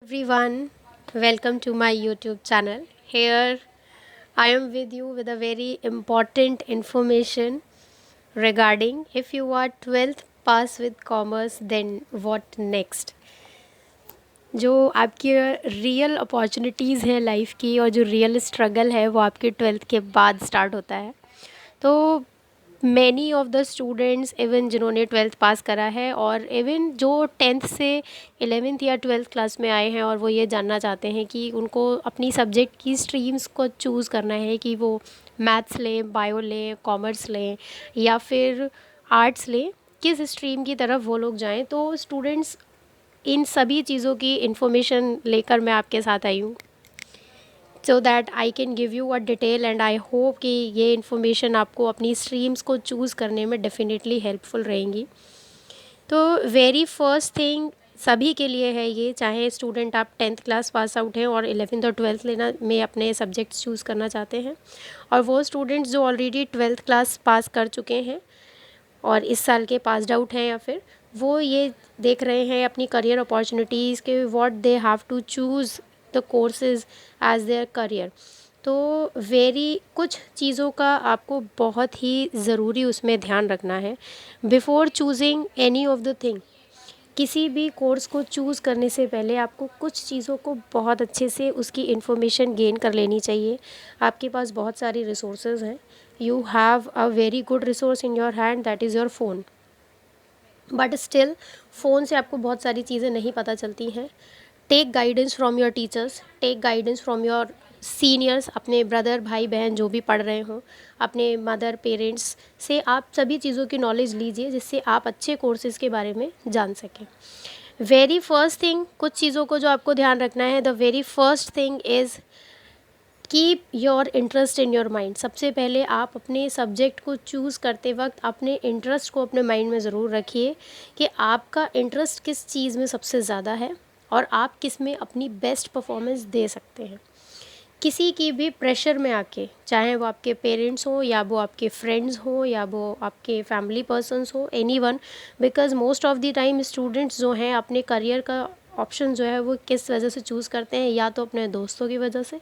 Everyone, welcome to my YouTube channel. Here I am with you with a very important information regarding if you are 12th pass with commerce then what next. जो आपकी real opportunities है life की और जो real struggle है वो आपके 12th के बाद स्टार्ट होता है। तो many of the students even जिन्होंने 12th पास करा है और इवन जो 10th से 11th या 12th क्लास में आए हैं और वो ये जानना चाहते हैं कि उनको अपनी सब्जेक्ट की स्ट्रीम्स को चूज़ करना है कि वो मैथ्स लें, बायो लें, कॉमर्स लें या फिर आर्ट्स लें, किस स्ट्रीम की तरफ वो लोग जाएं। तो स्टूडेंट्स इन सभी चीज़ों की इन्फॉर्मेशन लेकर मैं आपके साथ आई हूँ so that I can give you a detail and I hope कि ये इन्फॉर्मेशन आपको अपनी स्ट्रीम्स को चूज़ करने में डेफिनेटली हेल्पफुल रहेंगी। तो वेरी फर्स्ट थिंग सभी के लिए है ये, चाहे स्टूडेंट आप 10th क्लास पास आउट हैं और 11th और 12th लेना में अपने सब्जेक्ट्स चूज़ करना चाहते हैं, और वो स्टूडेंट्स जो ऑलरेडी 12th क्लास पास कर चुके हैं और इस साल के पासड आउट हैं, या फिर वो ये देख रहे हैं अपनी करियर अपॉर्चुनिटीज़ के what they have to choose the courses as their career. तो वेरी कुछ चीज़ों का आपको बहुत ही ज़रूरी उसमें ध्यान रखना है before choosing any of the thing. किसी भी कोर्स को चूज़ करने से पहले आपको कुछ चीज़ों को बहुत अच्छे से उसकी इन्फॉर्मेशन गेन कर लेनी चाहिए। आपके पास बहुत सारी रिसोर्सेज हैं, you have a very good resource in your hand, that is your phone. But still phone से आपको बहुत सारी चीज़ें नहीं पता चलती हैं। Take guidance from your teachers, take guidance from your seniors, अपने ब्रदर, भाई बहन जो भी पढ़ रहे हों, अपने मदर, पेरेंट्स से आप सभी चीज़ों की नॉलेज लीजिए जिससे आप अच्छे कोर्सेज़ के बारे में जान सकें। वेरी फर्स्ट थिंग, कुछ चीज़ों को जो आपको ध्यान रखना है, the very first thing is keep your interest in your mind. सबसे पहले आप अपने सब्जेक्ट को चूज़ करते वक्त अपने इंटरेस्ट को अपने माइंड में ज़रूर रखिए कि आपका इंटरेस्ट किस चीज़ में सबसे ज़्यादा है और आप किस में अपनी बेस्ट परफॉर्मेंस दे सकते हैं। किसी की भी प्रेशर में आके, चाहे वो आपके पेरेंट्स हो या वो आपके फ्रेंड्स हो या वो आपके फैमिली पर्सन्स हो, any one, because most of the time students जो हैं अपने करियर का ऑप्शन जो है वो किस वजह से चूज़ करते हैं, या तो अपने दोस्तों की वजह से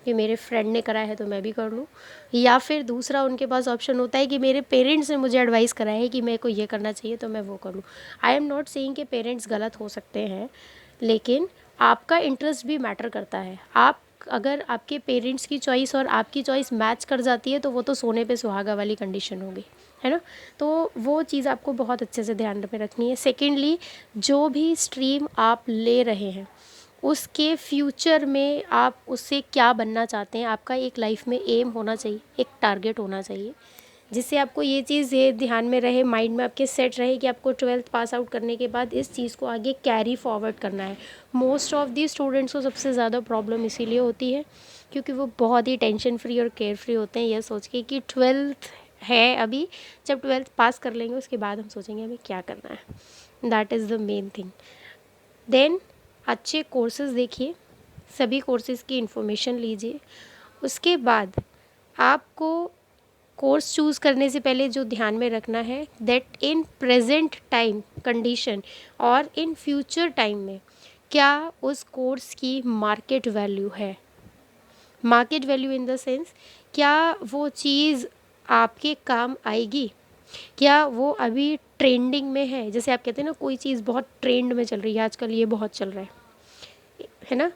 कि मेरे फ्रेंड ने करा है तो मैं भी कर लूँ, या फिर दूसरा उनके पास ऑप्शन होता है कि मेरे पेरेंट्स ने मुझे एडवाइस करा है कि मेरे को ये करना चाहिए तो मैं वो करूँ। आई एम नॉट सेइंग कि पेरेंट्स गलत हो सकते हैं, लेकिन आपका इंटरेस्ट भी मैटर करता है। आप अगर आपके पेरेंट्स की चॉइस और आपकी चॉइस मैच कर जाती है तो वो तो सोने पे सुहागा वाली कंडीशन होगी, है ना। तो वो चीज़ आपको बहुत अच्छे से ध्यान में रखनी है। सेकेंडली, जो भी स्ट्रीम आप ले रहे हैं उसके फ्यूचर में आप उससे क्या बनना चाहते हैं, आपका एक लाइफ में एम होना चाहिए, एक टारगेट होना चाहिए, जिससे आपको ये चीज़ ये ध्यान में रहे, माइंड में आपके सेट रहे कि आपको 12th पास आउट करने के बाद इस चीज़ को आगे कैरी फॉरवर्ड करना है। मोस्ट ऑफ दी स्टूडेंट्स को सबसे ज़्यादा प्रॉब्लम इसीलिए होती है क्योंकि वो बहुत ही टेंशन फ्री और केयर फ्री होते हैं, यह सोच के कि 12th है अभी, जब 12th पास कर लेंगे उसके बाद हम सोचेंगे हमें क्या करना है। That is the main thing. Then अच्छे कोर्सेज़ देखिए, सभी कोर्सेज़ की इन्फॉर्मेशन लीजिए। उसके बाद आपको कोर्स चूज़ करने से पहले जो ध्यान में रखना है, that in present time condition और इन फ्यूचर टाइम में क्या उस कोर्स की मार्केट वैल्यू है। Market value in the sense, क्या वो चीज़ आपके काम आएगी, क्या वो अभी ट्रेंडिंग में है। जैसे आप कहते हैं ना, कोई चीज़ बहुत ट्रेंड में चल रही है आजकल, ये बहुत चल रहा है ना।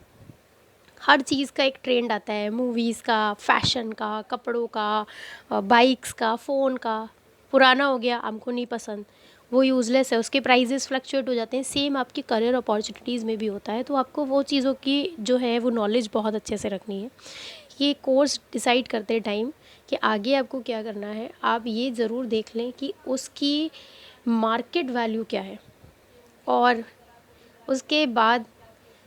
हर चीज़ का एक ट्रेंड आता है, मूवीज़ का, फैशन का, कपड़ों का, बाइक्स का, फ़ोन का। पुराना हो गया, हमको नहीं पसंद, वो यूज़लेस है, उसके प्राइजेस फ्लक्चुएट हो जाते हैं। सेम आपकी करियर अपॉर्चुनिटीज़ में भी होता है। तो आपको वो चीज़ों की जो है वो नॉलेज बहुत अच्छे से रखनी है। ये कोर्स डिसाइड करते टाइम कि आगे आपको क्या करना है, आप ये ज़रूर देख लें कि उसकी मार्केट वैल्यू क्या है। और उसके बाद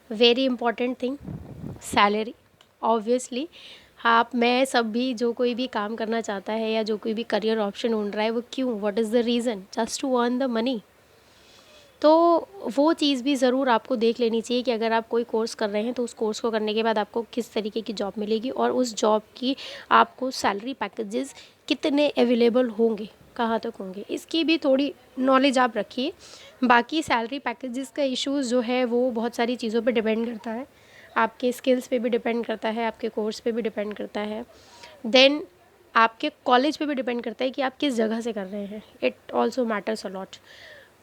very important thing, salary. Obviously आप, मैं, सब भी जो कोई भी काम करना चाहता है या जो कोई भी करियर ऑप्शन ढूंढ रहा है, वो क्यों, what is the reason, just to earn the money. तो वो चीज़ भी ज़रूर आपको देख लेनी चाहिए कि अगर आप कोई कोर्स कर रहे हैं तो उस कोर्स को करने के बाद आपको किस तरीके की जॉब मिलेगी और उस जॉब की आपको सैलरी पैकेजेस कितने अवेलेबल होंगे। कहाँ तक होंगे, इसकी भी थोड़ी नॉलेज आप रखिए। बाकी सैलरी पैकेजेस का इश्यूज़ जो है वो बहुत सारी चीज़ों पे डिपेंड करता है, आपके स्किल्स पे भी डिपेंड करता है, आपके कोर्स पे भी डिपेंड करता है, देन आपके कॉलेज पे भी डिपेंड करता है कि आप किस जगह से कर रहे हैं, इट ऑल्सो मैटर्स अलॉट,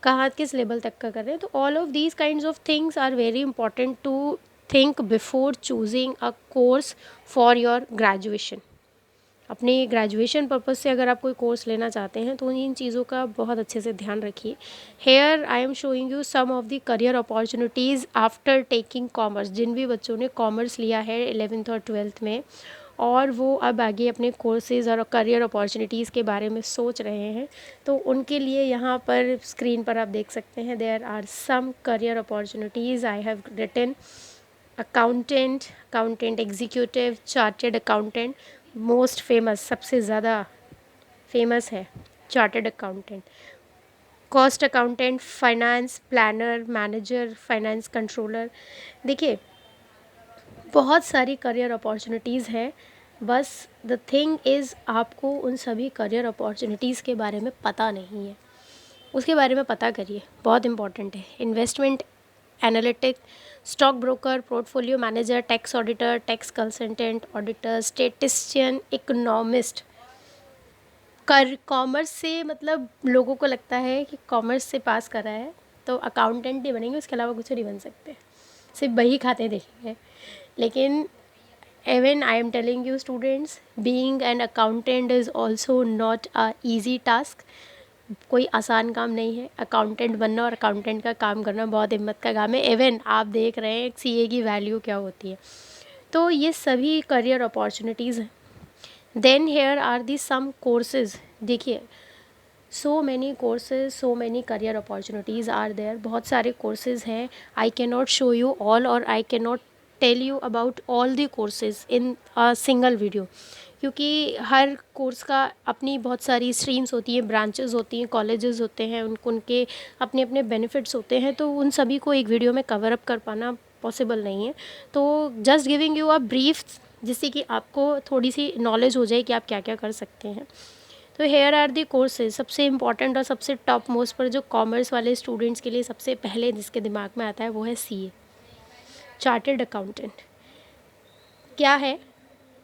कहाँ किस लेवल तक का कर रहे हैं। तो all of these kinds of things are very important to think before choosing a course for your graduation. अपने ग्रेजुएशन पर्पज़ से अगर आप कोई कोर्स लेना चाहते हैं तो इन चीज़ों का बहुत अच्छे से ध्यान रखिए। Here I am showing you some of the career opportunities after taking commerce. जिन भी बच्चों ने कॉमर्स लिया है 11th और 12th में और वो अब आगे अपने कोर्सेज़ और करियर अपॉर्चुनिटीज़ के बारे में सोच रहे हैं, तो उनके लिए यहाँ पर स्क्रीन पर आप देख सकते हैं there are some career opportunities I have written. Accountant, accountant executive, chartered accountant, most famous, सबसे ज़्यादा फेमस है chartered accountant, cost accountant, finance planner, manager, finance controller. देखिए बहुत सारी करियर अपॉर्चुनिटीज़ हैं, बस द थिंग इज़ आपको उन सभी करियर अपॉर्चुनिटीज़ के बारे में पता नहीं है, उसके बारे में पता करिए, बहुत इंपॉर्टेंट है। Investment analytic, stock broker, portfolio manager, tax auditor, tax consultant, auditor, statistician, economist. कर कॉमर्स से मतलब लोगों को लगता है कि कॉमर्स से पास करा है तो अकाउंटेंट ही बनेंगे, उसके अलावा कुछ नहीं बन सकते, सिर्फ बही खाते देखेंगे। लेकिन even I am telling you students, being an accountant is also not a easy task। कोई आसान काम नहीं है अकाउंटेंट बनना, और अकाउंटेंट का काम करना बहुत हिम्मत का काम है। इवन आप देख रहे हैं सीए की वैल्यू क्या होती है। तो ये सभी करियर अपॉर्चुनिटीज़ हैं। Then here are the some courses. देखिए so many courses, so many career opportunities are there, बहुत सारे कोर्सेज हैं। I can not show you all और I can not tell you about all the courses in a single video, क्योंकि हर course का अपनी बहुत सारी स्ट्रीम्स होती हैं, ब्रांचेस होती हैं, कॉलेजेस होते हैं, उनके अपने अपने बेनिफिट्स होते हैं, तो उन सभी को एक वीडियो में कवर अप कर पाना पॉसिबल नहीं है। तो just giving you a brief जिससे कि आपको थोड़ी सी नॉलेज हो जाए कि आप क्या क्या कर सकते हैं। तो हेयर आर दी कोर्सेज। सबसे इम्पॉर्टेंट और सबसे टॉप मोस्ट पर जो कॉमर्स वाले स्टूडेंट्स के लिए सबसे पहले जिसके दिमाग में आता है वो है सीए, चार्टर्ड अकाउंटेंट। क्या है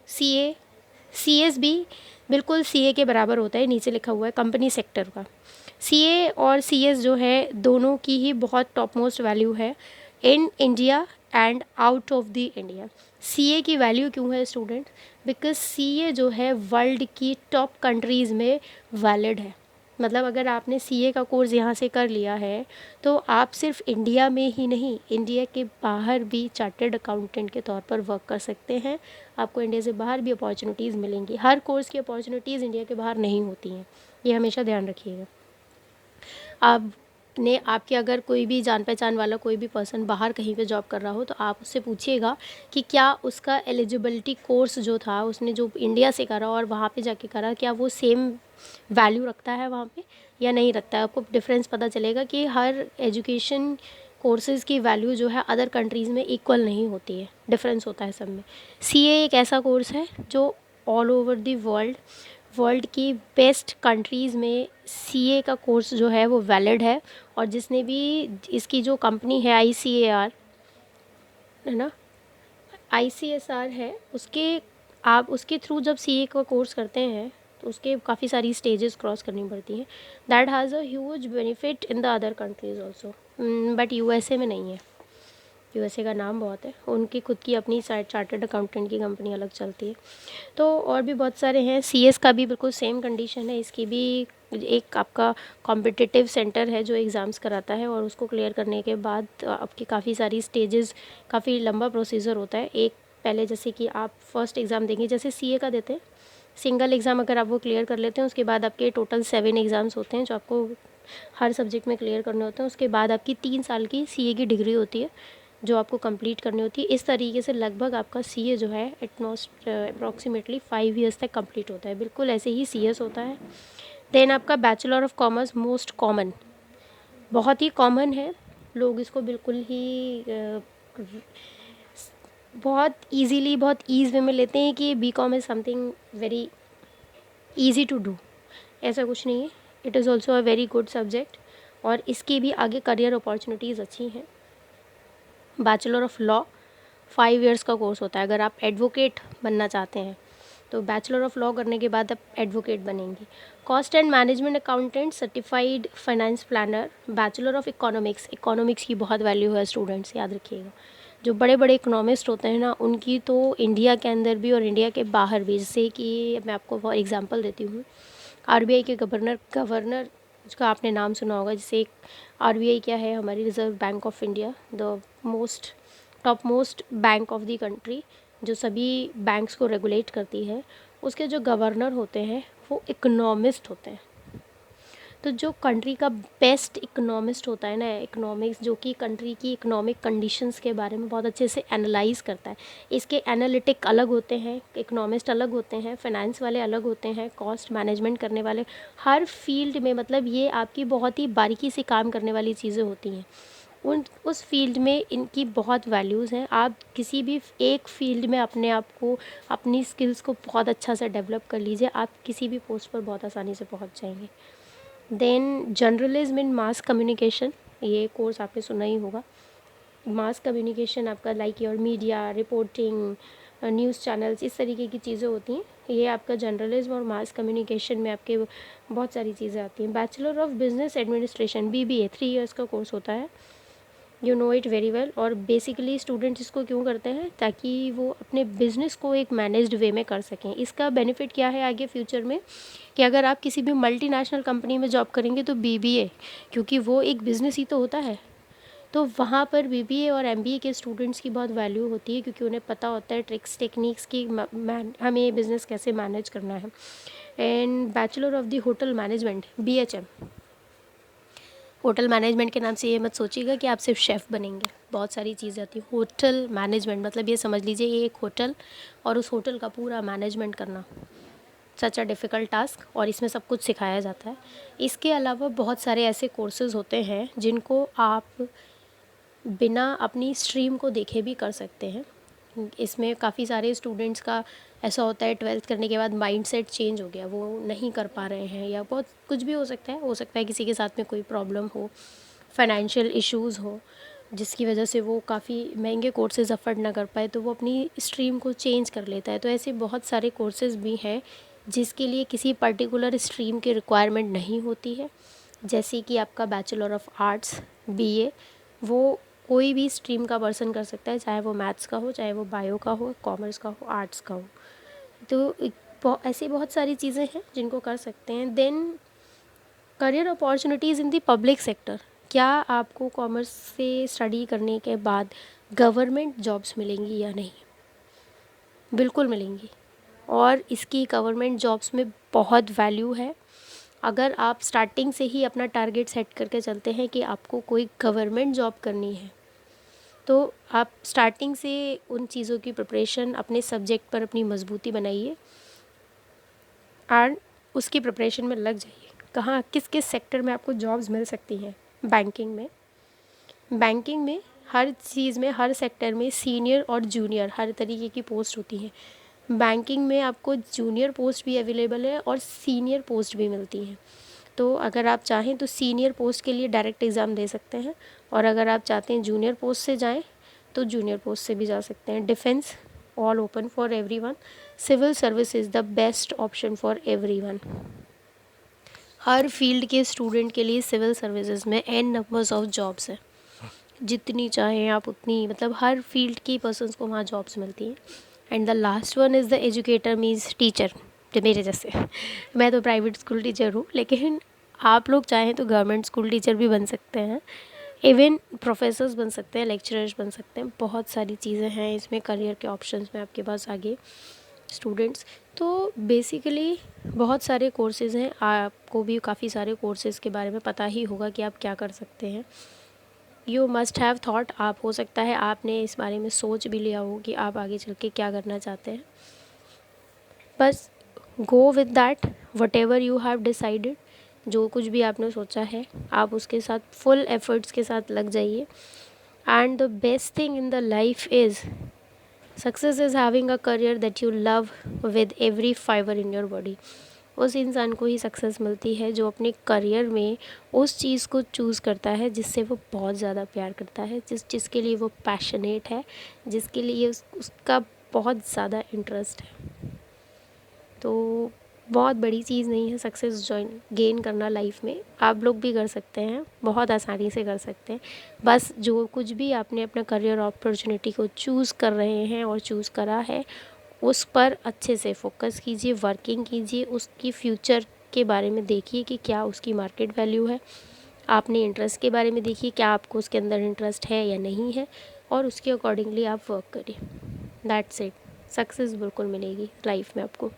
सीए? सीएसबी बिल्कुल सीए के बराबर होता है, नीचे लिखा हुआ है कंपनी सेक्टर का। सीए और सीएस जो है दोनों की ही बहुत टॉप मोस्ट वैल्यू है in India and out of the India. CA की वैल्यू क्यों है स्टूडेंट? बिकॉज सीए जो है वर्ल्ड की टॉप कंट्रीज़ में वैलिड है। मतलब अगर आपने सीए का कोर्स यहाँ से कर लिया है तो आप सिर्फ इंडिया में ही नहीं, इंडिया के बाहर भी चार्टर्ड अकाउंटेंट के तौर पर वर्क कर सकते हैं। आपको इंडिया से बाहर भी अपॉर्चुनिटीज़ मिलेंगी। हर कोर्स की अपॉर्चुनिटीज़ इंडिया के बाहर नहीं होती हैं, ये हमेशा ध्यान रखिएगा। आपने आपके अगर कोई भी जान पहचान वाला कोई भी पर्सन बाहर कहीं पे जॉब कर रहा हो तो आप उससे पूछिएगा कि क्या उसका एलिजिबिलिटी कोर्स जो था उसने जो इंडिया से करा और वहाँ पे जाके करा, क्या वो सेम वैल्यू रखता है वहाँ पे या नहीं रखता है। आपको डिफरेंस पता चलेगा कि हर एजुकेशन कोर्सेज़ की वैल्यू जो है अदर कंट्रीज़ में इक्वल नहीं होती है, डिफरेंस होता है सब में। सीए एक ऐसा कोर्स है जो ऑल ओवर द वर्ल्ड की बेस्ट कंट्रीज़ में सीए का कोर्स जो है वो वैलिड है। और जिसने भी इसकी जो कंपनी है आईसीएआर है ना, आईसीएसआर है, उसके आप उसके थ्रू जब सीए का कोर्स करते हैं तो उसके काफ़ी सारी स्टेजेस क्रॉस करनी पड़ती हैं। That has a huge benefit in the other countries also, but USA में नहीं है। यूएसए का नाम बहुत है, उनकी खुद की अपनी साइड चार्टर्ड अकाउंटेंट की कंपनी अलग चलती है। तो और भी बहुत सारे हैं। सीएस का भी बिल्कुल सेम कंडीशन है, इसकी भी एक आपका कॉम्पिटिटिव सेंटर है जो एग्ज़ाम्स कराता है और उसको क्लियर करने के बाद आपकी काफ़ी सारी स्टेजेस, काफ़ी लंबा प्रोसीजर होता है। एक पहले जैसे कि आप फर्स्ट एग्ज़ाम देंगे जैसे सीए का देते हैं, सिंगल एग्ज़ाम अगर आप वो क्लियर कर लेते हैं उसके बाद आपके टोटल 7 एग्ज़ाम्स होते हैं जो आपको हर सब्जेक्ट में क्लियर करने होते हैं। उसके बाद आपकी 3 साल की सीए की डिग्री होती है जो आपको कंप्लीट करनी होती है। इस तरीके से लगभग आपका सीए जो है एटमोस्ट अप्रॉक्सीमेटली 5 ईयर्स तक कंप्लीट होता है, बिल्कुल ऐसे ही सीएस होता है। देन आपका bachelor of commerce, most common, बहुत ही कॉमन है, लोग इसको बिल्कुल ही बहुत ईजीली बहुत ईज वे में लेते हैं कि B com is something very easy to do. ऐसा कुछ नहीं है, it is also a very good subject, और इसकी भी आगे करियर अपॉर्चुनिटीज़ अच्छी हैं। बैचलर ऑफ लॉ 5 इयर्स का कोर्स होता है। अगर आप एडवोकेट बनना चाहते हैं तो बैचलर ऑफ लॉ करने के बाद आप एडवोकेट बनेंगे। Cost and management accountant, certified finance planner, bachelor of economics. Economics की बहुत वैल्यू है स्टूडेंट्स, याद रखिएगा। जो बड़े बड़े इकोनॉमिस्ट होते हैं ना, उनकी तो इंडिया के अंदर भी और इंडिया के बाहर भी, जैसे कि मैं आपको फॉर एग्जांपल देती हूँ, आरबीआई के गवर्नर का आपने नाम सुना होगा। जैसे आरबीआई क्या है, हमारी reserve bank of India, the most top most bank of the country, जो सभी बैंक्स को रेगुलेट करती है। उसके जो गवर्नर होते हैं वो इकोनॉमिस्ट होते हैं। तो जो कंट्री का बेस्ट इकोनॉमिस्ट होता है ना, इकोनॉमिक्स, जो कि कंट्री की इकोनॉमिक कंडीशंस के बारे में बहुत अच्छे से एनालाइज करता है। इसके एनालिटिक अलग होते हैं, इकोनॉमिस्ट अलग होते हैं, फाइनेंस वाले अलग होते हैं, कॉस्ट मैनेजमेंट करने वाले, हर फील्ड में, मतलब ये आपकी बहुत ही बारीकी से काम करने वाली चीज़ें होती हैं। उस फील्ड में इनकी बहुत वैल्यूज़ हैं। आप किसी भी एक फील्ड में अपने आप को, अपनी स्किल्स को बहुत अच्छा से डेवलप कर लीजिए, आप किसी भी पोस्ट पर बहुत आसानी से पहुंच जाएंगे। Then journalism in mass communication, ये कोर्स आपने सुना ही होगा। मास कम्युनिकेशन आपका like your media reporting, news channels, इस तरीके की चीज़ें होती हैं। ये आपका जर्नलिज्म और मास कम्युनिकेशन में आपके बहुत सारी चीज़ें आती हैं। Bachelor of business administration, BBA 3 years का कोर्स होता है। You know it very well. और बेसिकली स्टूडेंट्स इसको क्यों करते हैं, ताकि वो अपने बिज़नेस को एक मैनेज्ड वे में कर सकें। इसका बेनिफिट क्या है आगे फ्यूचर में, कि अगर आप किसी भी मल्टीनेशनल कंपनी में जॉब करेंगे तो बीबीए, क्योंकि वो एक बिज़नेस ही तो होता है, तो वहाँ पर बीबीए और एमबीए के स्टूडेंट्स की बहुत वैल्यू होती है, क्योंकि उन्हें पता होता है ट्रिक्स टेक्निक्स की हमें ये बिज़नेस कैसे मैनेज करना है। And bachelor of the hotel management, BHM. Hotel management के नाम से ये मत सोचिएगा कि आप सिर्फ शेफ़ बनेंगे, बहुत सारी चीज़ें आती हैं। होटल मैनेजमेंट मतलब ये समझ लीजिए, ये एक होटल और उस होटल का पूरा मैनेजमेंट करना, सच अ डिफ़िकल्ट टास्क, और इसमें सब कुछ सिखाया जाता है। इसके अलावा बहुत सारे ऐसे कोर्सेज़ होते हैं जिनको आप बिना अपनी स्ट्रीम को देखे भी कर सकते हैं। इसमें काफ़ी सारे स्टूडेंट्स का ऐसा होता है, 12th करने के बाद माइंडसेट चेंज हो गया, वो नहीं कर पा रहे हैं, या बहुत कुछ भी हो सकता है किसी के साथ में कोई प्रॉब्लम हो, फाइनेंशियल इश्यूज़ हो, जिसकी वजह से वो काफ़ी महंगे कोर्सेज़ अफोर्ड ना कर पाए, तो वो अपनी स्ट्रीम को चेंज कर लेता है। तो ऐसे बहुत सारे कोर्सेज़ भी हैं जिसके लिए किसी पर्टिकुलर स्ट्रीम की रिक्वायरमेंट नहीं होती है। जैसे कि आपका बैचलर ऑफ आर्ट्स, बीए, वो कोई भी स्ट्रीम का पर्सन कर सकता है, चाहे वो मैथ्स का हो, चाहे वो बायो का हो, कॉमर्स का हो, आर्ट्स का हो। तो ऐसी बहुत सारी चीज़ें हैं जिनको कर सकते हैं। Then career opportunities in the public sector. क्या आपको कॉमर्स से स्टडी करने के बाद गवर्नमेंट जॉब्स मिलेंगी या नहीं? बिल्कुल मिलेंगी, और इसकी गवर्नमेंट जॉब्स में बहुत वैल्यू है। अगर आप स्टार्टिंग से ही अपना टारगेट सेट करके चलते हैं कि आपको कोई गवर्नमेंट जॉब करनी है, तो आप स्टार्टिंग से उन चीज़ों की प्रिपरेशन, अपने सब्जेक्ट पर अपनी मजबूती बनाइए एंड उसकी प्रिपरेशन में लग जाइए। कहाँ किस किस सेक्टर में आपको जॉब्स मिल सकती हैं? बैंकिंग में हर चीज़ में, हर सेक्टर में सीनियर और जूनियर हर तरीके की पोस्ट होती हैं। बैंकिंग में आपको जूनियर पोस्ट भी अवेलेबल है और सीनियर पोस्ट भी मिलती हैं। तो अगर आप चाहें तो सीनियर पोस्ट के लिए डायरेक्ट एग्ज़ाम दे सकते हैं, और अगर आप चाहते हैं जूनियर पोस्ट से जाएं तो जूनियर पोस्ट से भी जा सकते हैं। Defence all open for everyone. Civil service is the best option for everyone. हर फील्ड के स्टूडेंट के लिए सिविल सर्विसेज में एन नंबर्स ऑफ जॉब्स हैं, जितनी चाहें आप उतनी, मतलब हर फील्ड की पर्सन्स को वहाँ जॉब्स मिलती हैं। And the last one is the educator, means teacher, जो मेरे जैसे मैं तो प्राइवेट स्कूल टीचर हूँ, लेकिन आप लोग चाहें तो गवर्नमेंट स्कूल टीचर भी बन सकते हैं, इवन प्रोफेसर्स बन सकते हैं, लेक्चरर्स बन सकते हैं। बहुत सारी चीज़ें हैं इसमें, करियर के ऑप्शंस में आपके पास आगे स्टूडेंट्स। तो बेसिकली बहुत सारे कोर्सेज़ हैं, आपको भी काफ़ी सारे कोर्सेज़ के बारे में पता ही होगा कि आप क्या कर सकते हैं। यू मस्ट हैव थॉट, आप हो सकता है आपने इस बारे में सोच भी लिया हो कि आप आगे चल के क्या करना चाहते हैं। बस go with that, what ever you have decided, जो कुछ भी आपने सोचा है आप उसके साथ फुल एफर्ट्स के साथ लग जाइए। And the best thing in the life is success is having a career that you love with every fibre in your body. उस इंसान को ही सक्सेस मिलती है जो अपने करियर में उस चीज़ को चूज़ करता है जिससे वो बहुत ज़्यादा प्यार करता है, जिस चीज़ के लिए वो पैशनेट है, जिसके लिए उसका बहुत ज़्यादा इंटरेस्ट है। तो बहुत बड़ी चीज़ नहीं है सक्सेस गेन करना लाइफ में, आप लोग भी कर सकते हैं, बहुत आसानी से कर सकते हैं। बस जो कुछ भी आपने अपना करियर अपॉर्चुनिटी को चूज़ कर रहे हैं और चूज़ करा है, उस पर अच्छे से फोकस कीजिए, वर्किंग कीजिए, उसकी फ्यूचर के बारे में देखिए कि क्या उसकी मार्केट वैल्यू है। आपने इंटरेस्ट के बारे में देखिए क्या आपको उसके अंदर इंटरेस्ट है या नहीं है, और उसके अकॉर्डिंगली आप वर्क करिए। That's it. सक्सेस बिल्कुल मिलेगी लाइफ में आपको।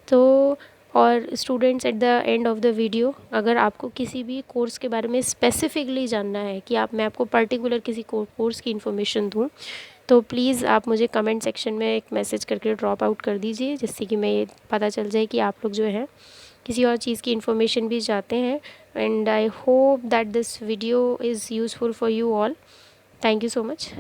तो और students, at the end of the video, अगर आपको किसी भी कोर्स के बारे में स्पेसिफिकली जानना है कि मैं आपको पर्टिकुलर किसी कोर्स की इन्फॉर्मेशन दूँ, तो प्लीज़ आप मुझे कमेंट सेक्शन में एक मैसेज करके ड्रॉप आउट कर दीजिए, जिससे कि मैं ये पता चल जाए कि आप लोग जो हैं किसी और चीज़ की इन्फॉर्मेशन भी चाहते हैं। And I hope that this video is useful for you all. Thank you so much.